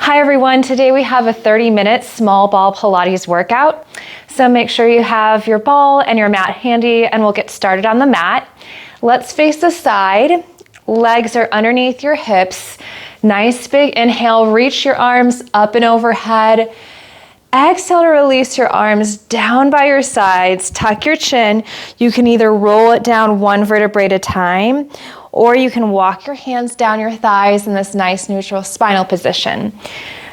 Hi everyone, today we have a 30-minute small ball Pilates workout. So make sure you have your ball and your mat handy and we'll get started on the mat. Let's face the side, legs are underneath your hips. Nice big inhale, reach your arms up and overhead. Exhale to release your arms down by your sides, tuck your chin. You can either roll it down one vertebrae at a time, or you can walk your hands down your thighs in this nice neutral spinal position.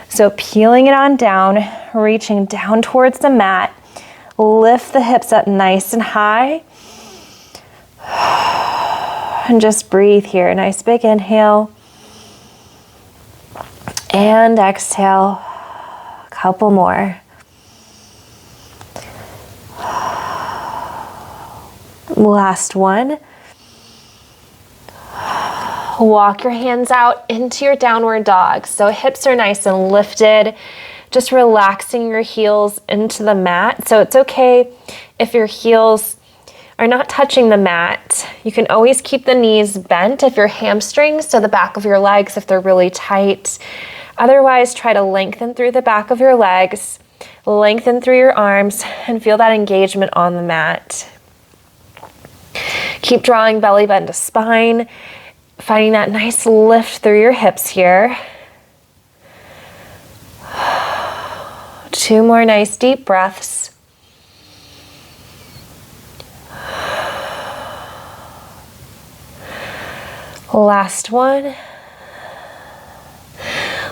So peeling it on down, reaching down towards the mat, lift the hips up nice and high, and just breathe here. Nice big inhale, and exhale. Couple more. Last one. Walk your hands out into your downward dog. So hips are nice and lifted, just relaxing your heels into the mat. So it's okay if your heels are not touching the mat. You can always keep the knees bent if your hamstrings to the back of your legs if they're really tight. Otherwise, try to lengthen through the back of your legs, lengthen through your arms, and feel that engagement on the mat. Keep drawing belly button to spine, finding that nice lift through your hips here. 2 more nice deep breaths. Last one.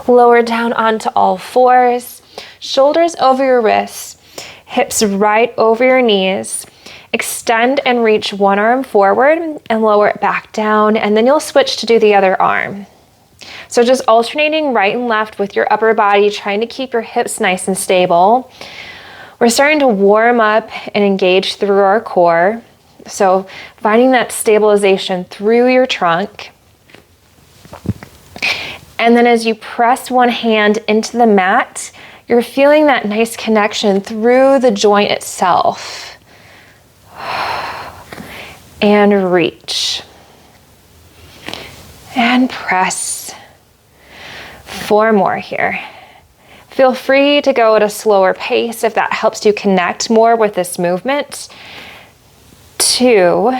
Lower down onto all fours, shoulders over your wrists, hips right over your knees. Extend and reach one arm forward and lower it back down, and then you'll switch to do the other arm. So just alternating right and left with your upper body, trying to keep your hips nice and stable. We're starting to warm up and engage through our core. So finding that stabilization through your trunk. And then as you press one hand into the mat, you're feeling that nice connection through the joint itself. And reach. And press. 4 more here. Feel free to go at a slower pace if that helps you connect more with this movement. 2.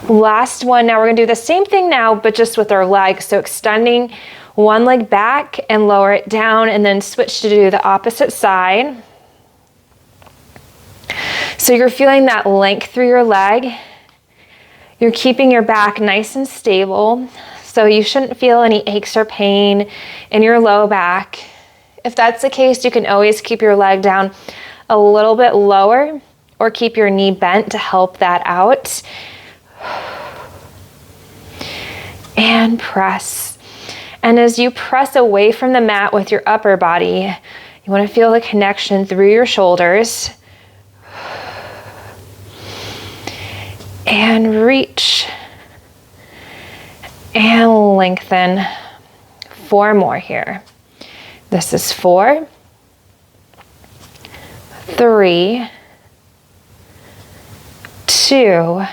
Last one. Now we're going to do the same thing now, but just with our legs. So extending one leg back and lower it down, and then switch to do the opposite side. So you're feeling that length through your leg. You're keeping your back nice and stable. So you shouldn't feel any aches or pain in your low back. If that's the case, you can always keep your leg down a little bit lower or keep your knee bent to help that out. And press. And as you press away from the mat with your upper body, you want to feel the connection through your shoulders. And reach. And lengthen. 4 more here. This is 4, 3, 2.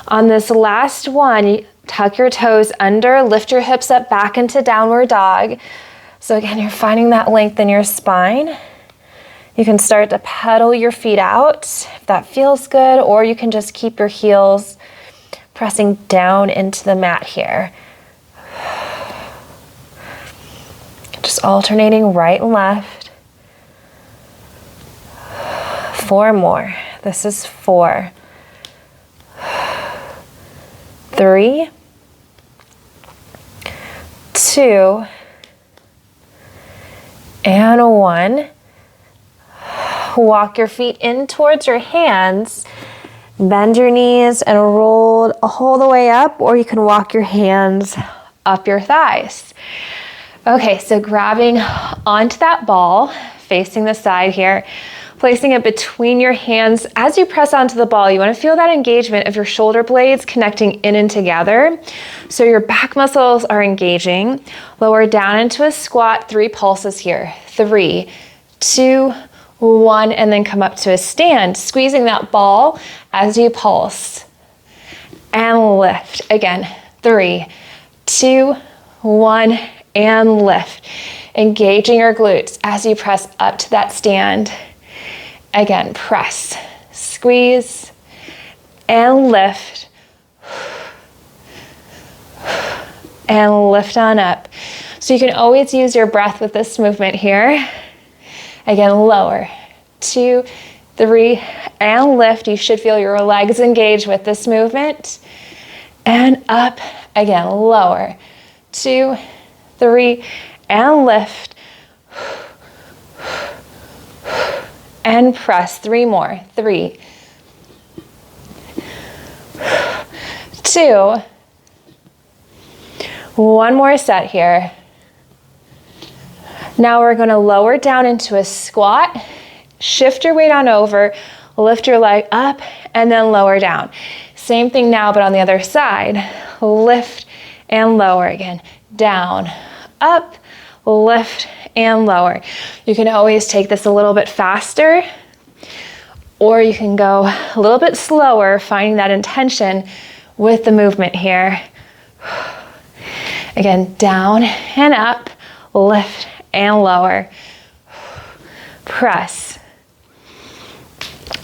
On this last one, tuck your toes under, lift your hips up back into downward dog. So again, you're finding that length in your spine. You can start to pedal your feet out if that feels good, or you can just keep your heels pressing down into the mat here. Just alternating right and left. 4 more. This is 4, 3, 2, and 1. Walk your feet in towards your hands. Bend your knees and roll all the way up, or you can walk your hands up your thighs. Okay, so grabbing onto that ball, facing the side here, placing it between your hands. As you press onto the ball, you want to feel that engagement of your shoulder blades connecting in and together. So your back muscles are engaging. Lower down into a squat, 3 pulses here. 3, 2, 1, and then come up to a stand, squeezing that ball as you pulse. And lift. Again, 3, 2, 1, and lift. Engaging your glutes as you press up to that stand. Again, press, squeeze, and lift. And lift on up. So you can always use your breath with this movement here. Again, lower, 2, 3, and lift. You should feel your legs engage with this movement. And up, again, lower, 2, 3, and lift. And press, 3 more, 3, 2, 1 more set here. Now we're going to lower down into a squat, shift your weight on over, lift your leg up, and then lower down. Same thing now, but on the other side. Lift and lower again. Down, up, lift, and lower. You can always take this a little bit faster, or you can go a little bit slower, finding that intention with the movement here. Again, down and up, lift and lower. Press.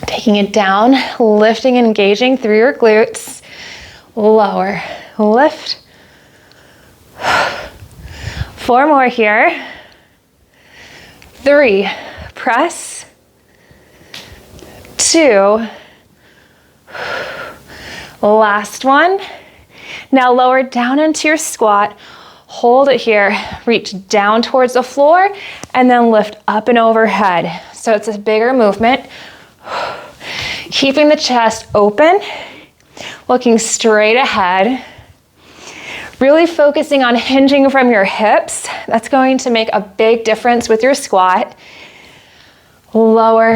Taking it down, lifting and engaging through your glutes. Lower, lift. 4 more here. 3, press. 2, last one. Now lower down into your squat, hold it here, reach down towards the floor, and then lift up and overhead. So it's a bigger movement. Keeping the chest open, looking straight ahead. Really focusing on hinging from your hips. That's going to make a big difference with your squat. Lower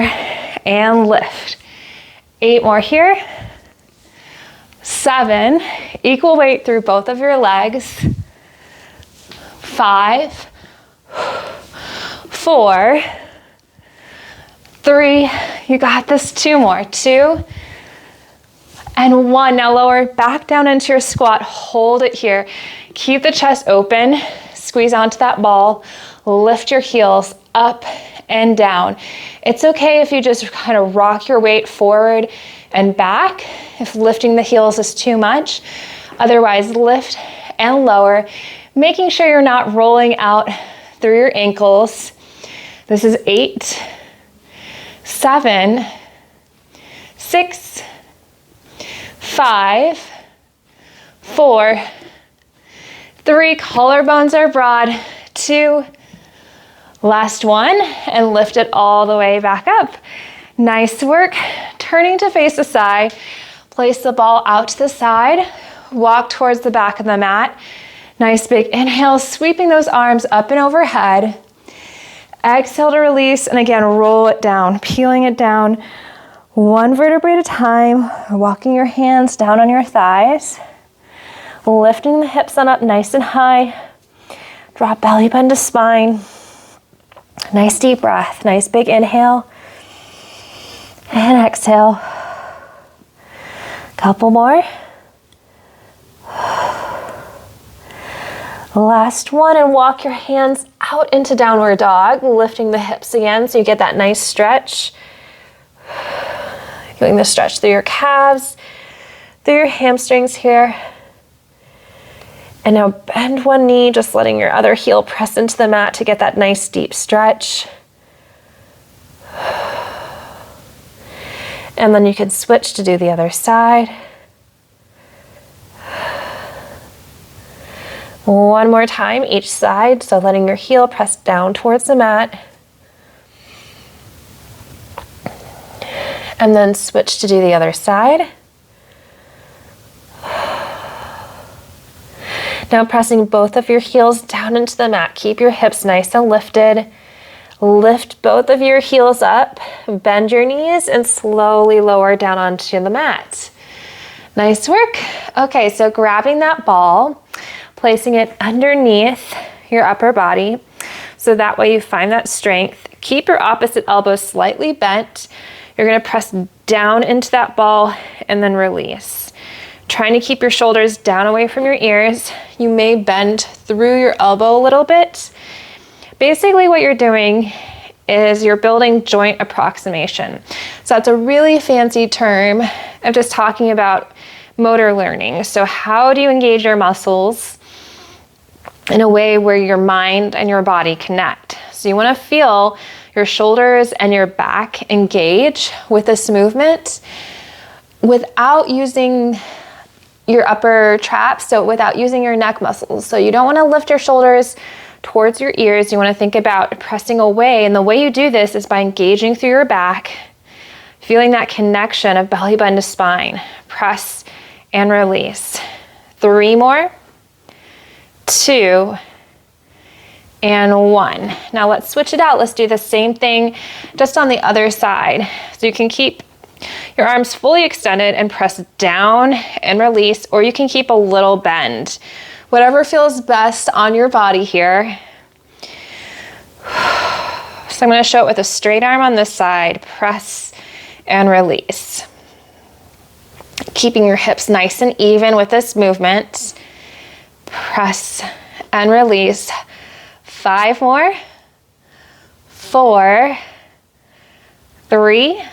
and lift. 8 more here. 7, equal weight through both of your legs. 5, 4, 3, you got this, 2 more, 2, and 1. Now lower back down into your squat, hold it here. Keep the chest open, squeeze onto that ball, lift your heels up and down. It's okay if you just kind of rock your weight forward and back if lifting the heels is too much. Otherwise, lift and lower, making sure you're not rolling out through your ankles. This is 8, 7, 6, 5, 4, 3, collarbones are broad, 2, last one, and lift it all the way back up. Nice work. Turning to face the side, place the ball out to the side, walk towards the back of the mat. Nice big inhale, sweeping those arms up and overhead. Exhale to release, and again, roll it down, peeling it down, 1 vertebrae at a time, walking your hands down on your thighs, lifting the hips on up nice and high, drop belly button to spine. Nice deep breath, nice big inhale, and exhale. Couple more. Last one, and walk your hands out into downward dog, lifting the hips again so you get that nice stretch. Feeling the stretch through your calves, through your hamstrings here. And now bend one knee, just letting your other heel press into the mat to get that nice deep stretch. And then you can switch to do the other side. One more time each side, so letting your heel press down towards the mat. And then switch to do the other side. Now pressing both of your heels down into the mat. Keep your hips nice and lifted. Lift both of your heels up, bend your knees, and slowly lower down onto the mat. Nice work. Okay, so grabbing that ball, placing it underneath your upper body, so that way you find that strength. Keep your opposite elbow slightly bent. You're gonna press down into that ball and then release. Trying to keep your shoulders down away from your ears. You may bend through your elbow a little bit. Basically what you're doing is you're building joint approximation. So that's a really fancy term of just talking about motor learning. So how do you engage your muscles in a way where your mind and your body connect? So you want to feel your shoulders and your back engage with this movement without using your upper traps, so without using your neck muscles. So you don't want to lift your shoulders towards your ears. You want to think about pressing away. And the way you do this is by engaging through your back, feeling that connection of belly button to spine. Press and release. 3 more. 2 and 1. Now let's switch it out. Let's do the same thing just on the other side. So you can keep your arms fully extended and press down and release, or you can keep a little bend. Whatever feels best on your body here. So I'm going to show it with a straight arm on this side. Press and release. Keeping your hips nice and even with this movement. Press and release. 5 more. 4, 3,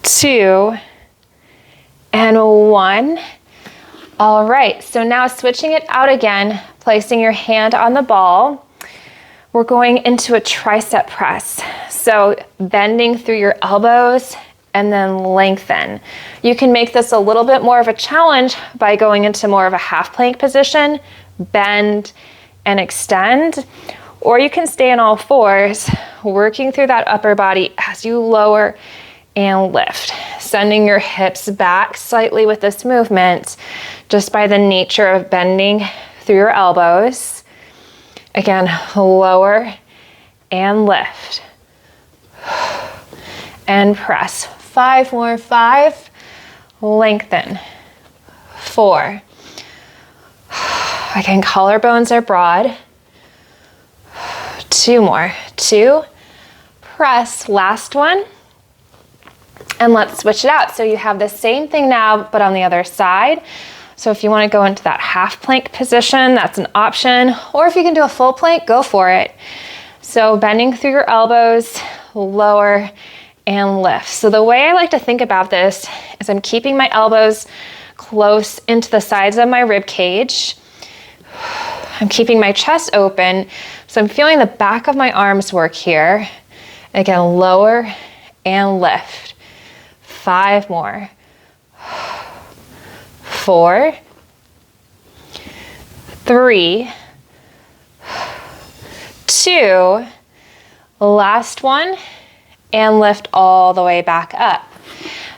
2, and 1. All right, so now switching it out again, placing your hand on the ball. We're going into a tricep press. So bending through your elbows and then lengthen. You can make this a little bit more of a challenge by going into more of a half plank position, bend and extend, or you can stay on all fours, working through that upper body as you lower and lift, sending your hips back slightly with this movement just by the nature of bending through your elbows. Again, lower and lift and press. 5 more. 5, lengthen. 4. Again, collarbones are broad. 2 more. 2, press. Last one. And let's switch it out. So you have the same thing now, but on the other side. So if you want to go into that half plank position, that's an option. Or if you can do a full plank, go for it. So bending through your elbows, lower and lift. So the way I like to think about this is I'm keeping my elbows close into the sides of my rib cage. I'm keeping my chest open. So I'm feeling the back of my arms work here. Again, lower and lift. 5 more. 4, 3, 2, last one, and lift all the way back up.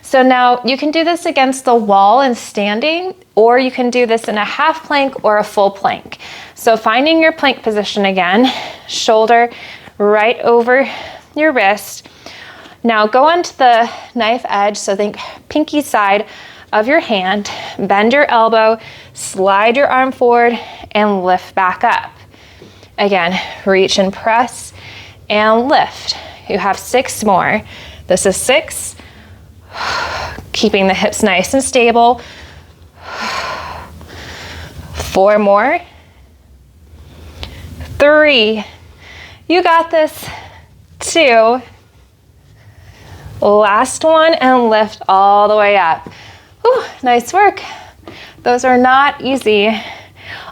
So now you can do this against the wall and standing, or you can do this in a half plank or a full plank. So finding your plank position again, shoulder right over your wrist. Now go onto the knife edge, so think pinky side of your hand, bend your elbow, slide your arm forward, and lift back up. Again, reach and press and lift. You have 6 more. This is 6. Keeping the hips nice and stable. 4 more. 3. You got this. 2. Last one, and lift all the way up. Whew, nice work. Those are not easy.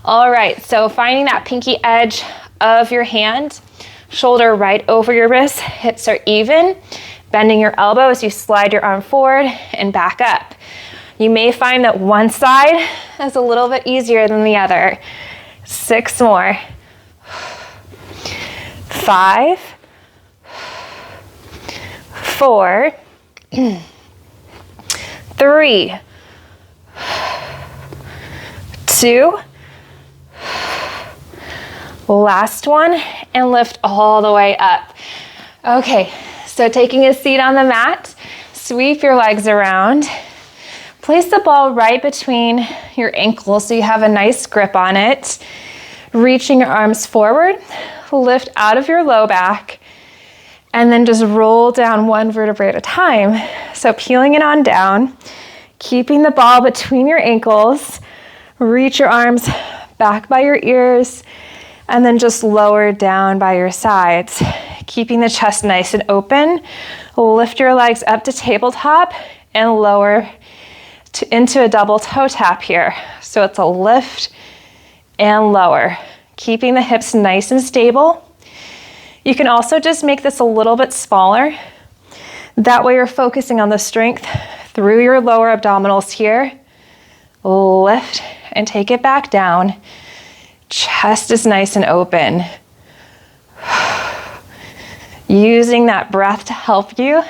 All right, so finding that pinky edge of your hand, shoulder right over your wrist, hips are even, bending your elbow as you slide your arm forward and back up. You may find that one side is a little bit easier than the other. 6 more. 5, 4, 3, 2, last one, and lift all the way up. Okay, so taking a seat on the mat, sweep your legs around, place the ball right between your ankles so you have a nice grip on it, reaching your arms forward, lift out of your low back, and then just roll down one vertebrae at a time. So peeling it on down, Keeping the ball between your ankles. Reach your arms back by your ears and then just lower down by your sides. Keeping the chest nice and open. Lift your legs up to tabletop and lower into a double toe tap here. So it's a lift and lower. Keeping the hips nice and stable. You can also just make this a little bit smaller. That way you're focusing on the strength through your lower abdominals here. Lift and take it back down. Chest is nice and open. Using that breath to help you.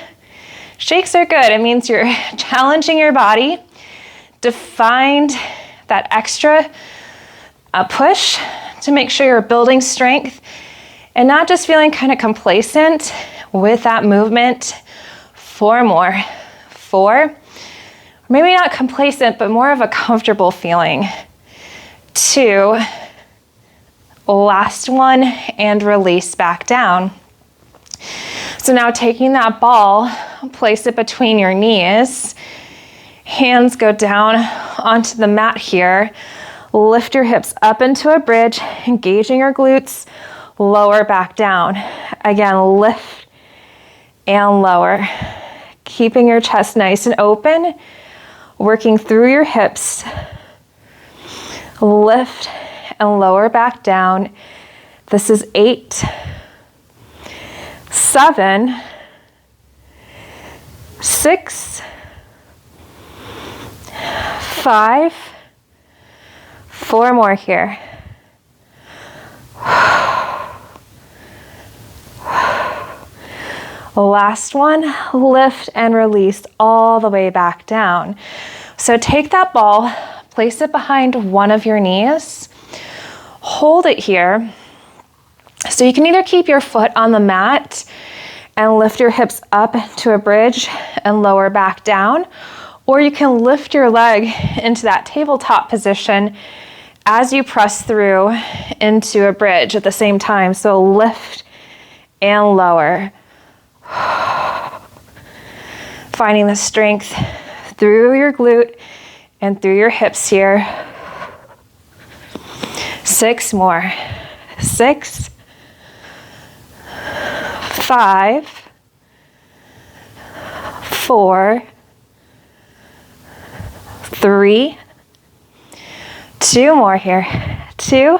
Shakes are good. It means you're challenging your body to find that extra push to make sure you're building strength and not just feeling kind of complacent with that movement. 4 more. 4. Maybe not complacent, but more of a comfortable feeling. 2. Last one, and release back down. So now taking that ball, place it between your knees. Hands go down onto the mat here. Lift your hips up into a bridge, engaging your glutes. Lower back down. Again, lift and lower. Keeping your chest nice and open. Working through your hips. Lift and lower back down. This is 8, 7, 6, 5, 4 more here. Last one, lift and release all the way back down. So take that ball, place it behind one of your knees, hold it here. So you can either keep your foot on the mat and lift your hips up to a bridge and lower back down, or you can lift your leg into that tabletop position as you press through into a bridge at the same time. So lift and lower. Finding the strength through your glute and through your hips here. 6 more. 6, 5, 4, 3, 2 more here. 2.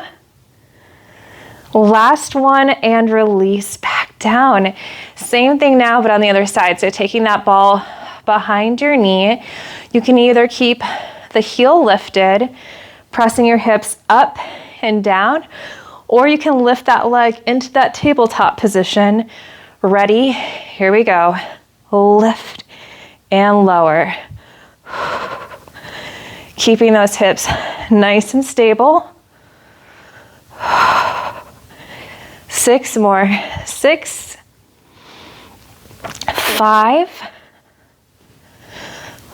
Last one, and release back down. Same thing now, but on the other side. So taking that ball behind your knee, you can either keep the heel lifted, pressing your hips up and down, or you can lift that leg into that tabletop position. Ready? Here we go. Lift and lower. Keeping those hips nice and stable. 6 more. 6, 5,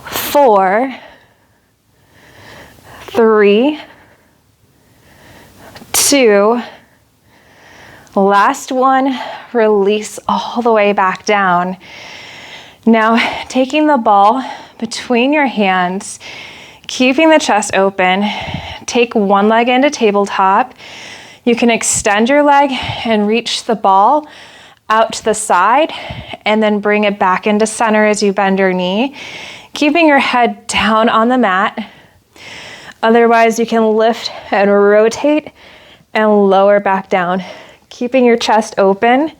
4, 3, 2. Last one, release all the way back down. Now, taking the ball between your hands, keeping the chest open, take one leg into tabletop. You can extend your leg and reach the ball out to the side and then bring it back into center as you bend your knee, keeping your head down on the mat. Otherwise, you can lift and rotate and lower back down, keeping your chest open.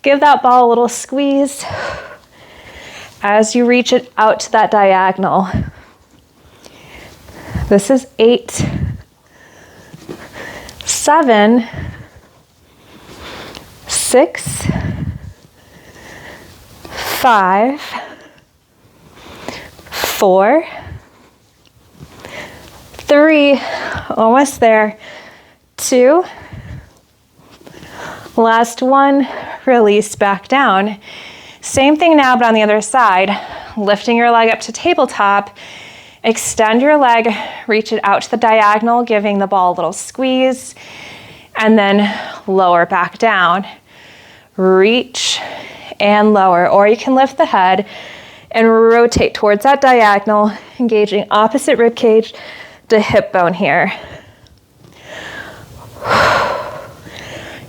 Give that ball a little squeeze as you reach it out to that diagonal. This is 8, 7, 6, 5, 4, 3, almost there, 2, last one, release back down. Same thing now, but on the other side, lifting your leg up to tabletop, extend your leg, reach it out to the diagonal, giving the ball a little squeeze, and then lower back down. Reach and lower, or you can lift the head and rotate towards that diagonal, engaging opposite rib cage to hip bone here.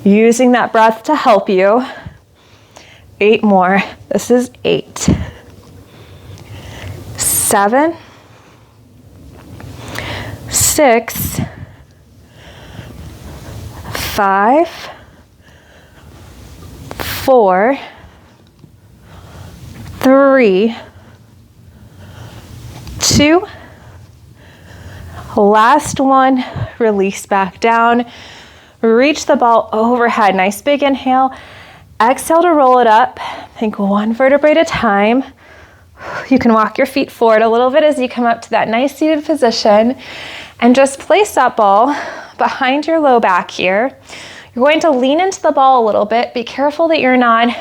Using that breath to help you. 8 more. This is 8. 7, 6, 5, 4, 3, 2, last one, release back down, reach the ball overhead, nice big inhale, exhale to roll it up, think one vertebrae at a time. You can walk your feet forward a little bit as you come up to that nice seated position and just place that ball behind your low back here. You're going to lean into the ball a little bit. Be careful that you're not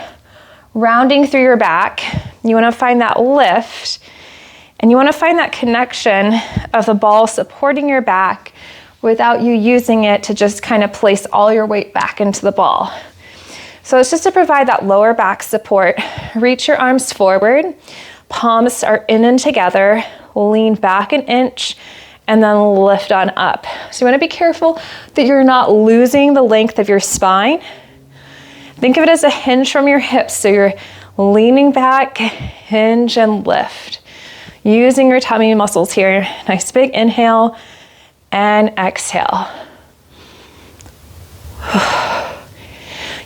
rounding through your back. You want to find that lift, and you want to find that connection of the ball supporting your back without you using it to just kind of place all your weight back into the ball. So it's just to provide that lower back support. Reach your arms forward, palms are in and together, lean back an inch, and then lift on up. So you want to be careful that you're not losing the length of your spine. Think of it as a hinge from your hips. So you're leaning back, hinge and lift. Using your tummy muscles here. Nice big inhale and exhale.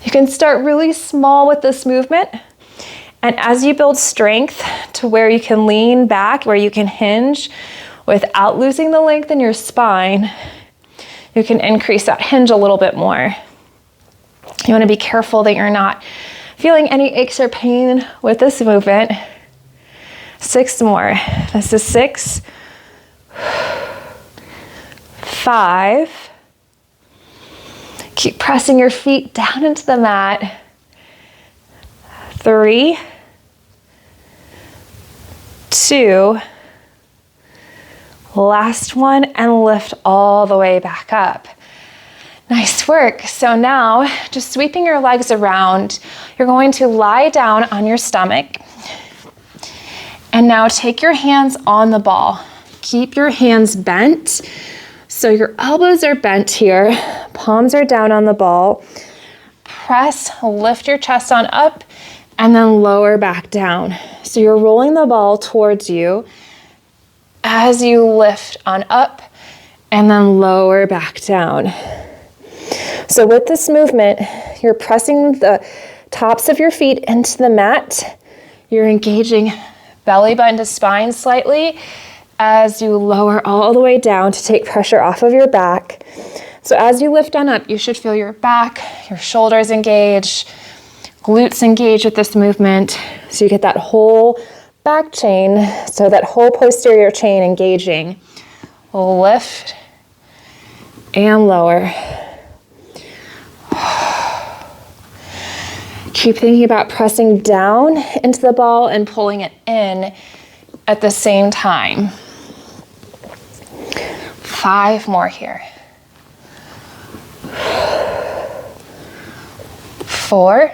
You can start really small with this movement. And as you build strength to where you can lean back, where you can hinge without losing the length in your spine, you can increase that hinge a little bit more. You want to be careful that you're not feeling any aches or pain with this movement. 6 more. This is 6, 5. Keep pressing your feet down into the mat. 3, 2, last one, and lift all the way back up. Nice work. So now, just sweeping your legs around, you're going to lie down on your stomach. And now take your hands on the ball. Keep your hands bent. So your elbows are bent here, palms are down on the ball. Press, lift your chest on up, and then lower back down. So you're rolling the ball towards you as you lift on up and then lower back down. So with this movement, you're pressing the tops of your feet into the mat. You're engaging belly button to spine slightly as you lower all the way down to take pressure off of your back. So as you lift on up, you should feel your back, your shoulders engage, glutes engage with this movement. So you get that whole back chain, so that whole posterior chain engaging. Lift and lower. Keep thinking about pressing down into the ball and pulling it in at the same time. 5 more here. 4,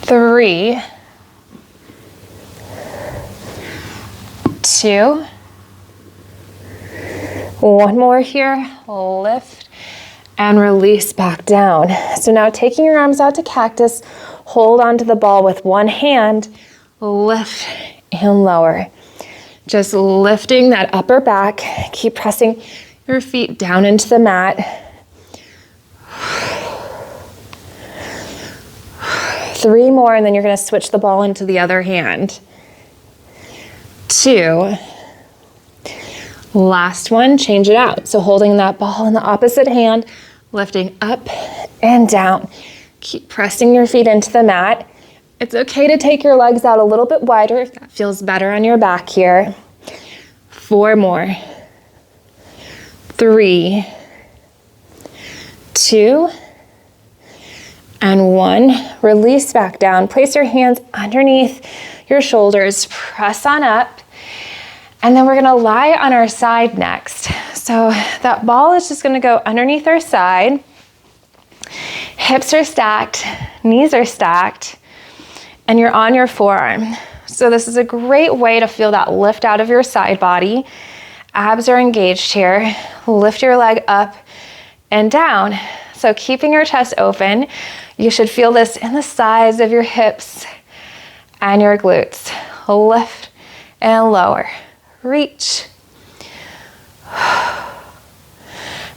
3, 2, 1 more here. Lift and release back down. So now taking your arms out to cactus, hold onto the ball with one hand, lift and lower. Just lifting that upper back, keep pressing your feet down into the mat. 3 more, and then you're gonna switch the ball into the other hand. 2. Last one, change it out. So holding that ball in the opposite hand, lifting up and down. Keep pressing your feet into the mat. It's okay to take your legs out a little bit wider if that feels better on your back here. 4 more. 3, 2, and 1. Release back down. Place your hands underneath your shoulders. Press on up. And then we're gonna lie on our side next. So that ball is just gonna go underneath our side. Hips are stacked, knees are stacked. and you're on your forearm. So this is a great way to feel that lift out of your side body. Abs are engaged here. Lift your leg up and down. So keeping your chest open, you should feel this in the sides of your hips and your glutes. Lift and lower. Reach.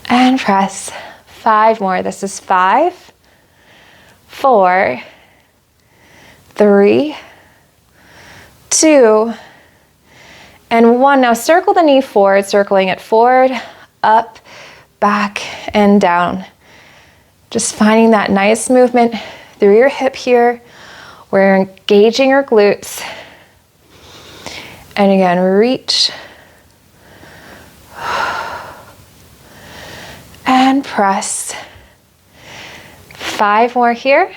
And press. 5 more. This is 5, 4, 3, 2, and 1. Now circle the knee forward, circling it forward, up, back, and down. Just finding that nice movement through your hip here, where you're engaging your glutes. And again, reach. And press. 5 more here.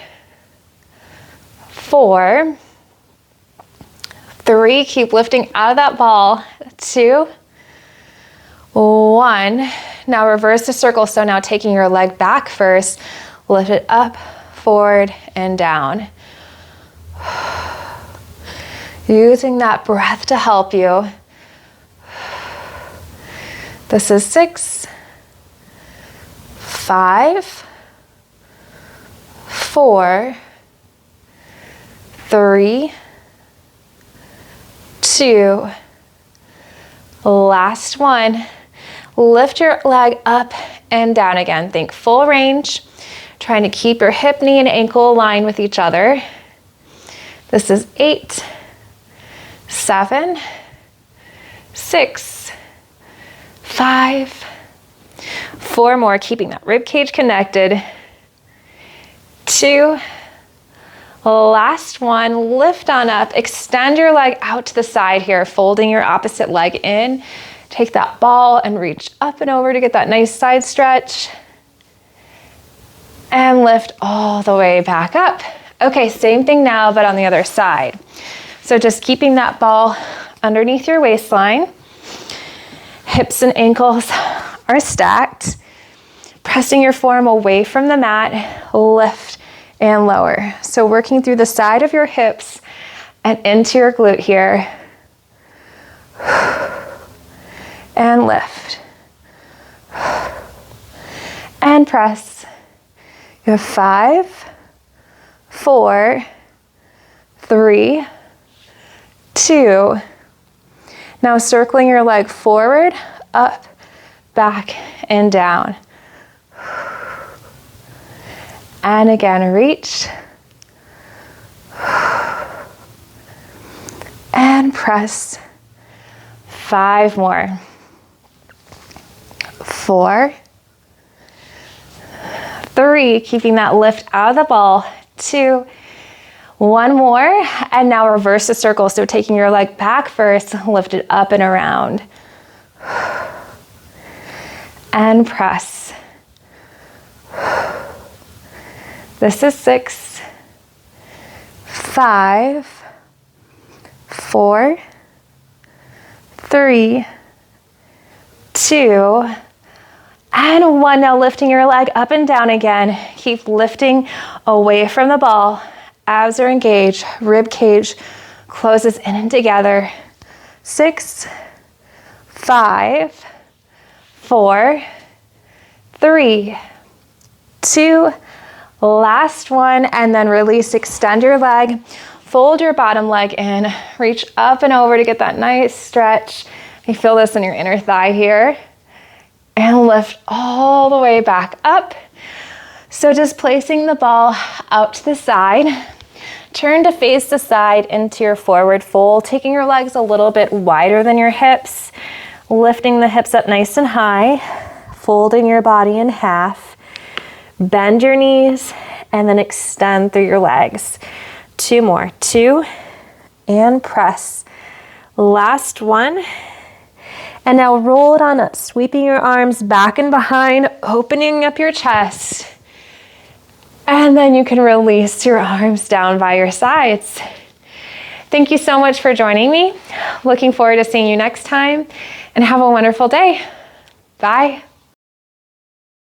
4, 3, keep lifting out of that ball. 2, 1. Now reverse the circle. So now taking your leg back first, lift it up, forward, and down. Using that breath to help you. This is 6, 5, 4, 3, 2, last one. Lift your leg up and down again. Think full range, trying to keep your hip, knee, and ankle aligned with each other. This is 8, 7, 6, 5, 4 more, keeping that rib cage connected. 2, last one, lift on up, extend your leg out to the side here, folding your opposite leg in. Take that ball and reach up and over to get that nice side stretch. And lift all the way back up. Okay, same thing now, but on the other side. So just keeping that ball underneath your waistline. Hips and ankles are stacked. Pressing your forearm away from the mat, lift and lower. So working through the side of your hips and into your glute here. And lift. And press. You have 5, 4, 3, 2. Now circling your leg forward, up, back, and down. And again, reach. And press. 5 more. 4, 3, keeping that lift out of the ball. 2, 1 more, and now reverse the circle. So taking your leg back first, lift it up and around. And press. This is 6, 5, 4, 3, 2, and 1. Now lifting your leg up and down again. Keep lifting away from the ball. Abs are engaged. Rib cage closes in and together. 6, 5, 4, 3, 2, last one, and then release. Extend your leg. Fold your bottom leg in. Reach up and over to get that nice stretch. You feel this in your inner thigh here. And lift all the way back up. So just placing the ball out to the side. Turn to face the side into your forward fold, taking your legs a little bit wider than your hips, lifting the hips up nice and high, folding your body in half. Bend your knees and then extend through your legs. 2 more. 2, and press. Last one. And now roll it on up, sweeping your arms back and behind, opening up your chest. And then you can release your arms down by your sides. Thank you so much for joining me. Looking forward to seeing you next time, and have a wonderful day. Bye.